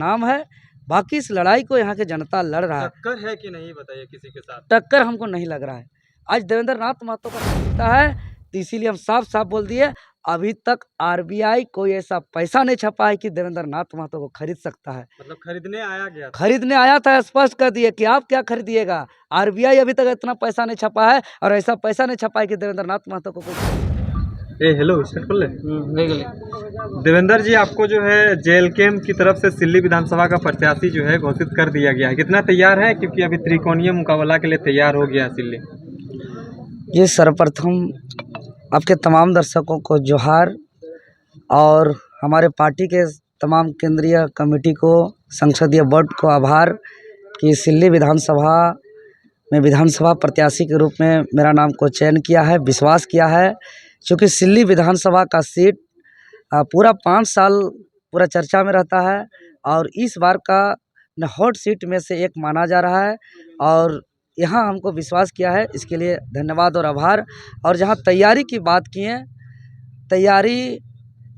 नाम है। बाकी इस लड़ाई को यहाँ की जनता लड़ रहा है। टक्कर है कि नहीं बताइए किसी के साथ? टक्कर हमको नहीं लग रहा है। आज देवेंद्र नाथ महतो का जीता है, तो इसीलिए हम साफ साफ बोल दिए, अभी तक आरबीआई कोई ऐसा पैसा नहीं छपा है कि देवेंद्र नाथ महतो को खरीद सकता है। मतलब खरीदने आया गया था। खरीदने आया था, स्पष्ट कर दिए कि आप क्या खरीदिएगा। आरबीआई अभी तक इतना पैसा नहीं छपा है, और ऐसा पैसा नहीं छपा है कि देवेंद्र नाथ महतो को हेलो स्टार्ट कर ले। देवेंद्र जी, आपको जो है जेल कैम्प की तरफ से सिल्ली विधानसभा का प्रत्याशी जो है घोषित कर दिया गया है, कितना तैयार है? क्योंकि अभी त्रिकोणीय मुकाबला के लिए तैयार हो गया है सिल्ली। ये सर्वप्रथम आपके तमाम दर्शकों को जोहार, और हमारे पार्टी के तमाम केंद्रीय कमेटी को, संसदीय बोर्ड को आभार कि सिल्ली विधानसभा में विधानसभा प्रत्याशी के रूप में मेरा नाम को चयन किया है, विश्वास किया है। क्योंकि सिल्ली विधानसभा का सीट पूरा 5 साल पूरा चर्चा में रहता है, और इस बार का हॉट सीट में से एक माना जा रहा है, और यहाँ हमको विश्वास किया है, इसके लिए धन्यवाद और आभार। और जहाँ तैयारी की बात किए, तैयारी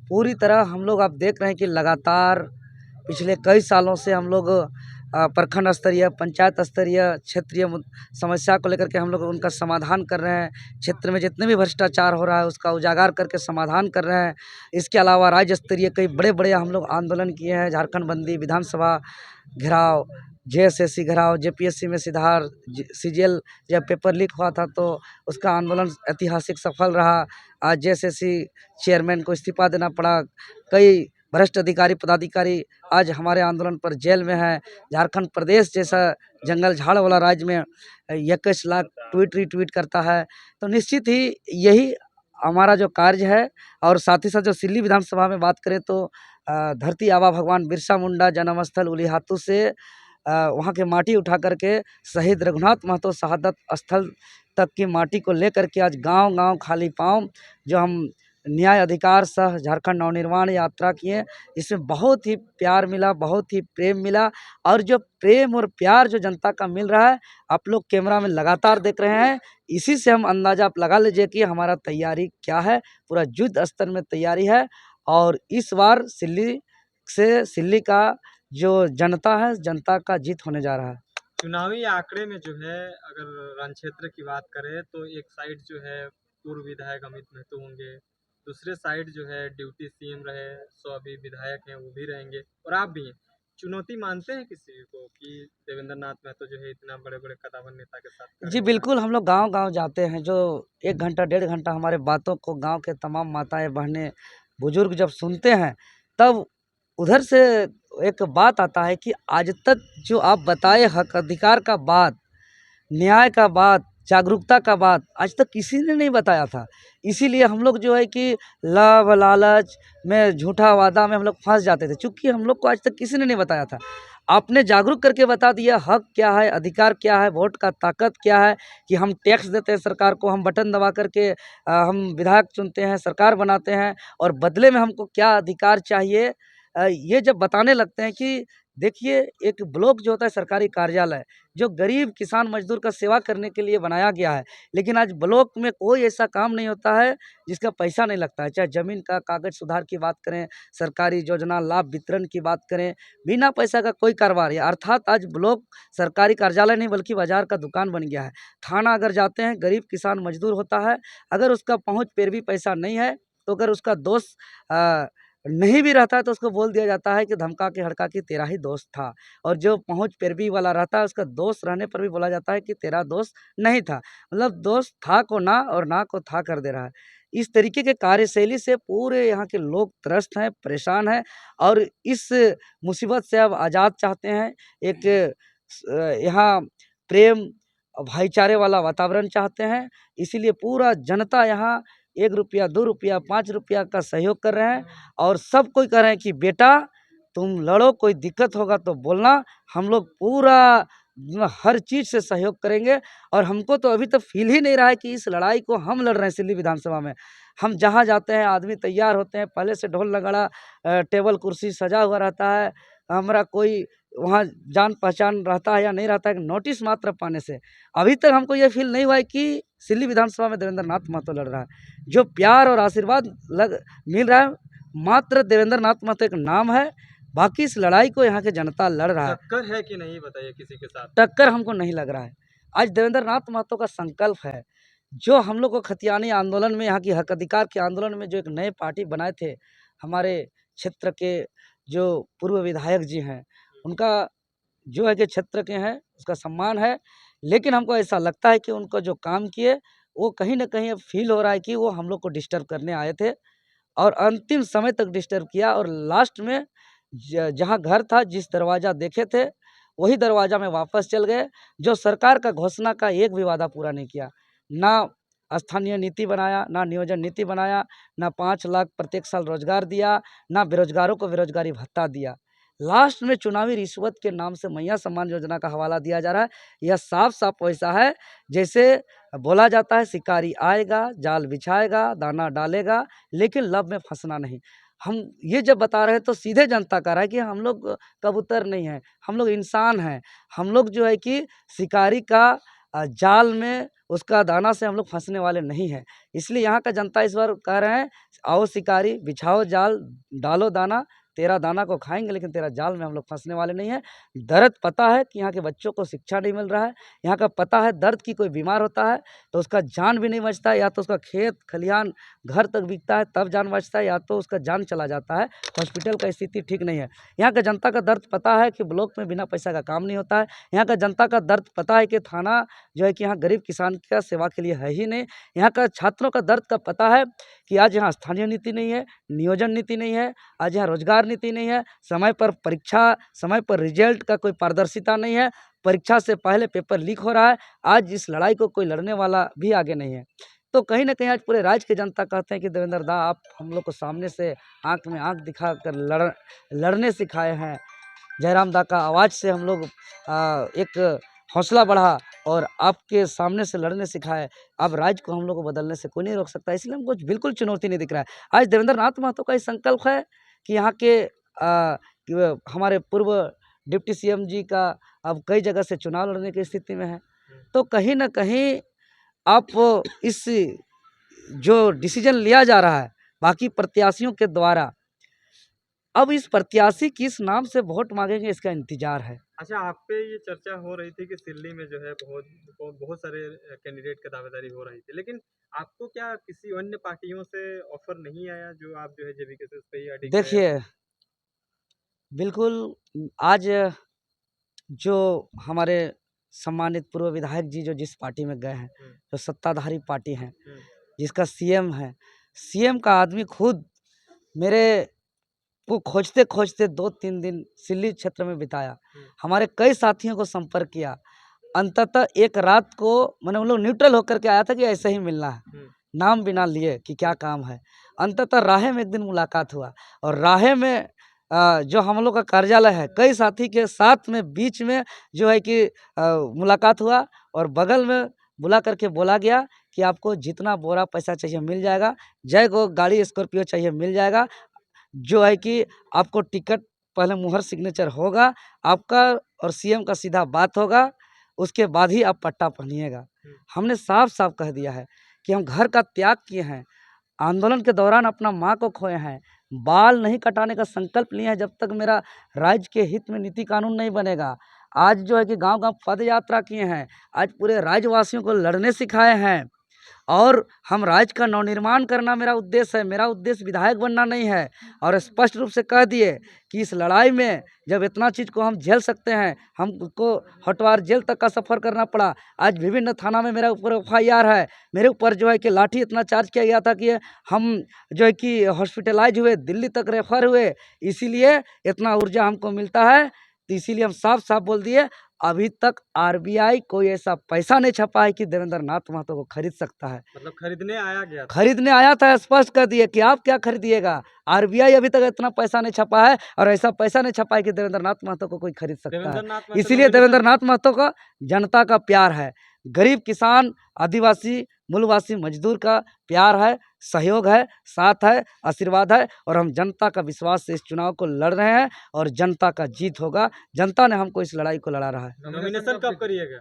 पूरी तरह हम लोग आप देख रहे हैं कि लगातार पिछले कई सालों से हम लोग प्रखंड स्तरीय, पंचायत स्तरीय, क्षेत्रीय समस्या को लेकर के हम लोग उनका समाधान कर रहे हैं। क्षेत्र में जितने भी भ्रष्टाचार हो रहा है उसका उजागर करके समाधान कर रहे हैं। इसके अलावा राज्य स्तरीय कई बड़े बड़े हम लोग आंदोलन किए हैं, झारखंड बंदी, विधानसभा घेराव, जेएसएससी घेराव, जेपीएससी में सुधार, सीजीएल जब पेपर लीक हुआ था तो उसका आंदोलन ऐतिहासिक सफल रहा। आज जेएसएससी चेयरमैन को इस्तीफा देना पड़ा। कई भ्रष्ट अधिकारी पदाधिकारी आज हमारे आंदोलन पर जेल में है। झारखंड प्रदेश जैसा जंगल झाड़ वाला राज्य में 21 लाख ट्वीट रीट्वीट करता है, तो निश्चित ही यही हमारा जो कार्य है। और साथ ही साथ जो सिल्ली विधानसभा में बात करें तो धरती आबा भगवान बिरसा मुंडा जन्मस्थल उलीहातू से वहाँ के माटी उठा करके शहीद रघुनाथ महतो शहादत स्थल तक की माटी को लेकर के आज गांव-गांव खाली पाँव जो हम न्याय अधिकार सह झारखंड नवनिर्माण यात्रा किए, इसमें बहुत ही प्यार मिला, बहुत ही प्रेम मिला। और जो प्रेम और प्यार जो जनता का मिल रहा है, आप लोग कैमरा में लगातार देख रहे हैं, इसी से हम अंदाज़ा आप लगा लीजिए कि हमारा तैयारी क्या है। पूरा युद्ध स्तर में तैयारी है, और इस बार सिल्ली का जो जनता है, जनता का जीत होने जा रहा है। चुनावी आंकड़े में जो है, अगर रण क्षेत्र की बात करें तो एक साइड जो है पूर्व विधायक अमित महतो होंगे, दूसरे साइड जो है डिप्टी सीएम रहे, 100 अभी विधायक हैं वो भी रहेंगे, और आप भी हैं। चुनौती मानते हैं किसी को कि देवेंद्र नाथ महतो जो है इतना बड़े बड़े कद्दावर नेता के साथ? जी बिल्कुल, हम लोग गांव-गांव जाते हैं। जो 1 घंटा 1.5 घंटा हमारे बातों को गांव के तमाम माताएं बहनें बुजुर्ग जब सुनते हैं, तब उधर से एक बात आता है कि आज तक जो आप बताए हक अधिकार का बात, न्याय का बात, जागरूकता का बात आज तक किसी ने नहीं बताया था। इसीलिए हम लोग जो है कि लाभ लालच में, झूठा वादा में हम लोग फंस जाते थे, चूँकि हम लोग को आज तक किसी ने नहीं बताया था। आपने जागरूक करके बता दिया हक क्या है, अधिकार क्या है, वोट का ताकत क्या है, कि हम टैक्स देते हैं सरकार को, हम बटन दबा करके हम विधायक चुनते हैं, सरकार बनाते हैं, और बदले में हमको क्या अधिकार चाहिए। ये जब बताने लगते हैं कि देखिए, एक ब्लॉक जो होता है सरकारी कार्यालय, जो गरीब किसान मजदूर का सेवा करने के लिए बनाया गया है, लेकिन आज ब्लॉक में कोई ऐसा काम नहीं होता है जिसका पैसा नहीं लगता है। चाहे ज़मीन का कागज़ सुधार की बात करें, सरकारी योजना लाभ वितरण की बात करें, बिना पैसा का कोई कारोबार है। अर्थात आज ब्लॉक सरकारी कार्यालय नहीं बल्कि बाज़ार का दुकान बन गया है। थाना अगर जाते हैं, गरीब किसान मजदूर होता है, अगर उसका पहुँच पैरवी पैसा नहीं है, तो अगर उसका दोस्त नहीं भी रहता है तो उसको बोल दिया जाता है कि धमका के हड़का कि तेरा ही दोस्त था। और जो पहुँच पैरवी वाला रहता है, उसका दोस्त रहने पर भी बोला जाता है कि तेरा दोस्त नहीं था। मतलब दोस्त था को ना और ना को था कर दे रहा है। इस तरीके के कार्यशैली से पूरे यहाँ के लोग त्रस्त हैं, परेशान हैं, और इस मुसीबत से अब आज़ाद चाहते हैं। एक यहाँ प्रेम भाईचारे वाला वातावरण चाहते हैं, इसीलिए पूरा जनता यहाँ 1 रुपया, 2 रुपया, 5 रुपया का सहयोग कर रहे हैं, और सब कोई कह रहे हैं कि बेटा तुम लड़ो, कोई दिक्कत होगा तो बोलना, हम लोग पूरा हर चीज़ से सहयोग करेंगे। और हमको तो अभी तक फील ही नहीं रहा है कि इस लड़ाई को हम लड़ रहे हैं सिल्ली विधानसभा में। हम जहाँ जाते हैं आदमी तैयार होते हैं, पहले से ढोल नगाड़ा टेबल कुर्सी सजा हुआ रहता है। हमारा कोई वहाँ जान पहचान रहता है या नहीं रहता है, नोटिस मात्र पाने से अभी तक हमको ये फील नहीं हुआ है कि सिल्ली विधानसभा में देवेंद्र नाथ महतो लड़ रहा है। जो प्यार और आशीर्वाद मिल रहा है, मात्र देवेंद्र नाथ महतो एक नाम है, बाकी इस लड़ाई को यहाँ की जनता लड़ रहा है। टक्कर है कि नहीं बताइए किसी के साथ? टक्कर हमको नहीं लग रहा है। आज देवेंद्र नाथ महतो का संकल्प है, जो हम लोग को खतियानी आंदोलन में, यहाँ की हक अधिकार के आंदोलन में जो एक नए पार्टी बनाए थे, हमारे क्षेत्र के जो पूर्व विधायक जी हैं, उनका जो है कि क्षेत्र के हैं, उसका सम्मान है। लेकिन हमको ऐसा लगता है कि उनको जो काम किए, वो कहीं न कहीं अब फ़ील हो रहा है कि वो हम लोग को डिस्टर्ब करने आए थे और अंतिम समय तक डिस्टर्ब किया और लास्ट में जहाँ घर था, जिस दरवाज़ा देखे थे, वही दरवाज़ा में वापस चल गए। जो सरकार का घोषणा का एक भी वादा पूरा नहीं किया। ना स्थानीय नीति बनाया, ना नियोजन नीति बनाया, ना 5 लाख प्रत्येक साल रोज़गार दिया, ना बेरोज़गारों को बेरोज़गारी भत्ता दिया। लास्ट में चुनावी रिश्वत के नाम से मैया सम्मान योजना का हवाला दिया जा रहा है। यह साफ-साफ वैसा है, जैसे बोला जाता है शिकारी आएगा, जाल बिछाएगा, दाना डालेगा, लेकिन लब में फँसना नहीं। हम ये जब बता रहे हैं तो सीधे जनता कह रहा है कि हम लोग कबूतर नहीं हैं, हम लोग इंसान हैं। हम लोग जो है कि शिकारी का जाल में उसका दाना से हम लोग फँसने वाले नहीं हैं। इसलिए यहाँ का जनता इस बार कह रहे हैं, आओ शिकारी, बिछाओ जाल, डालो दाना, तेरा दाना को खाएँगे लेकिन तेरा जाल में हम लोग फँसने वाले नहीं हैं। दर्द पता है कि यहाँ के बच्चों को शिक्षा नहीं मिल रहा है। यहाँ का पता है दर्द की कोई बीमार होता है तो उसका जान भी नहीं बचता है, या तो उसका खेत खलिहान घर तक बिकता है तब जान बचता है, या तो उसका जान चला जाता है। हॉस्पिटल का स्थिति ठीक नहीं है। यहाँ का जनता का दर्द पता है कि ब्लॉक में बिना पैसा का काम नहीं होता है। यहाँ का जनता का दर्द पता है कि थाना जो है कि यहाँ गरीब किसान का सेवा के लिए है ही नहीं। यहाँ का छात्रों का दर्द का पता है कि आज यहाँ स्थानीय नीति नहीं है, नियोजन नीति नहीं है, आज यहाँ रोजगार नीति नहीं है, समय पर परीक्षा, समय पर रिजल्ट का कोई पारदर्शिता नहीं है, परीक्षा से पहले पेपर लीक हो रहा है। आज इस लड़ाई को कोई लड़ने वाला भी आगे नहीं है। तो कहीं न कहीं आज पूरे राज्य की जनता कहते हैं कि देवेंद्र दा, आप हम लोग को सामने से आँख में आँख दिखाकर लड़ने सिखाए हैं। जयराम दा का आवाज़ से हम लोग एक हौसला बढ़ा और आपके सामने से लड़ने सिखाए। अब राज्य को हम लोग को बदलने से कोई नहीं रोक सकता, इसलिए हमको बिल्कुल चुनौती नहीं दिख रहा है। आज देवेंद्र नाथ महतो का ये संकल्प है कि यहाँ के हमारे पूर्व डिप्टी सीएम जी का अब कई जगह से चुनाव लड़ने की स्थिति में है। तो कहीं न कहीं आप इस जो डिसीजन लिया जा रहा है बाकी प्रत्याशियों के द्वारा, अब इस प्रत्याशी किस नाम से वोट मांगेंगे इसका इंतजार है। अच्छा, आप पे ये चर्चा हो रही थी कि सिल्ली में जो है बहुत सारे कैंडिडेट की दावेदारी हो रही थी, लेकिन आपको क्या किसी अन्य पार्टियों से ऑफर नहीं आया जो आप जो है जेबी केसेस पे ही अडिग रहे? देखिए, बिल्कुल आज जो हमारे सम्मानित पूर्व विधायक जी जो जिस पार्टी में गए हैं, जो सत्ताधारी पार्टी है, जिसका सीएम है, सीएम का आदमी खुद मेरे को खोजते-खोजते 2-3 दिन सिल्ली क्षेत्र में बिताया। हमारे कई साथियों को संपर्क किया। अंततः एक रात को मैंने उन लोग न्यूट्रल होकर के आया था कि ऐसे ही मिलना है, नाम बिना लिए कि क्या काम है। अंततः राहे में एक दिन मुलाकात हुआ और राहे में जो हम लोग का कार्यालय है, कई साथी के साथ में बीच में जो है कि मुलाकात हुआ और बगल में बुला करके बोला गया कि आपको जितना बोरा पैसा चाहिए मिल जाएगा, जय को गाड़ी स्कॉर्पियो चाहिए मिल जाएगा। जो है कि आपको टिकट पहले मुहर सिग्नेचर होगा आपका और सीएम का सीधा बात होगा, उसके बाद ही आप पट्टा पहनिएगा। हमने साफ-साफ कह दिया है कि हम घर का त्याग किए हैं, आंदोलन के दौरान अपना माँ को खोए हैं, बाल नहीं कटाने का संकल्प लिए हैं जब तक मेरा राज्य के हित में नीति कानून नहीं बनेगा। आज जो है कि गाँव-गाँव पद यात्रा किए हैं, आज पूरे राज्यवासियों को लड़ने सिखाए हैं और हम राज्य का नवनिर्माण करना मेरा उद्देश्य है, मेरा उद्देश्य विधायक बनना नहीं है। और स्पष्ट रूप से कह दिए कि इस लड़ाई में जब इतना चीज़ को हम झेल सकते हैं, हमको हटवार जेल तक का सफ़र करना पड़ा। आज विभिन्न थाना में मेरे ऊपर एफआईआर है, मेरे ऊपर जो है कि लाठी इतना चार्ज किया गया था कि हम जो है कि हॉस्पिटलाइज हुए, दिल्ली तक रेफ़र हुए, इसीलिए इतना ऊर्जा हमको मिलता है। तो इसीलिए हम साफ-साफ बोल दिए, अभी तक आरबीआई कोई ऐसा पैसा नहीं छपा है कि देवेंद्र नाथ महतो को खरीद सकता है। मतलब खरीदने आया गया था? खरीदने आया था, स्पष्ट कर दिए कि आप क्या खरीदिएगा। आरबीआई अभी तक इतना पैसा नहीं छपा है और ऐसा पैसा नहीं छपा है कि देवेंद्र नाथ महतो को कोई खरीद सकता देवेंद्र है। नाथ महतो इसीलिए नॉमिनेशन देवेंद्र नाथ महतो का जनता का प्यार है, गरीब किसान, आदिवासी, मूलवासी, मजदूर का प्यार है, सहयोग है, साथ है, आशीर्वाद है और हम जनता का विश्वास से इस चुनाव को लड़ रहे हैं और जनता का जीत होगा। जनता ने हमको इस लड़ाई को लड़ा रहा है। नॉमिनेशन कब करिएगा?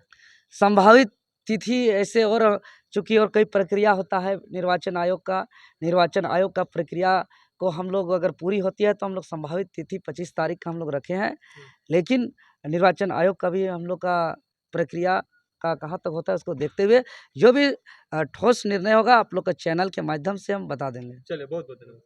संभावित तिथि ऐसे और चूँकि और कई प्रक्रिया होता है निर्वाचन आयोग का प्रक्रिया को हम लोग अगर पूरी होती है तो हम लोग संभावित तिथि 25 तारीख का हम लोग रखे हैं। लेकिन निर्वाचन आयोग का भी हम लोग का प्रक्रिया का कहाँ तक होता है उसको देखते हुए जो भी ठोस निर्णय होगा आप लोग के चैनल के माध्यम से हम बता देंगे। चलिए, बहुत बहुत धन्यवाद।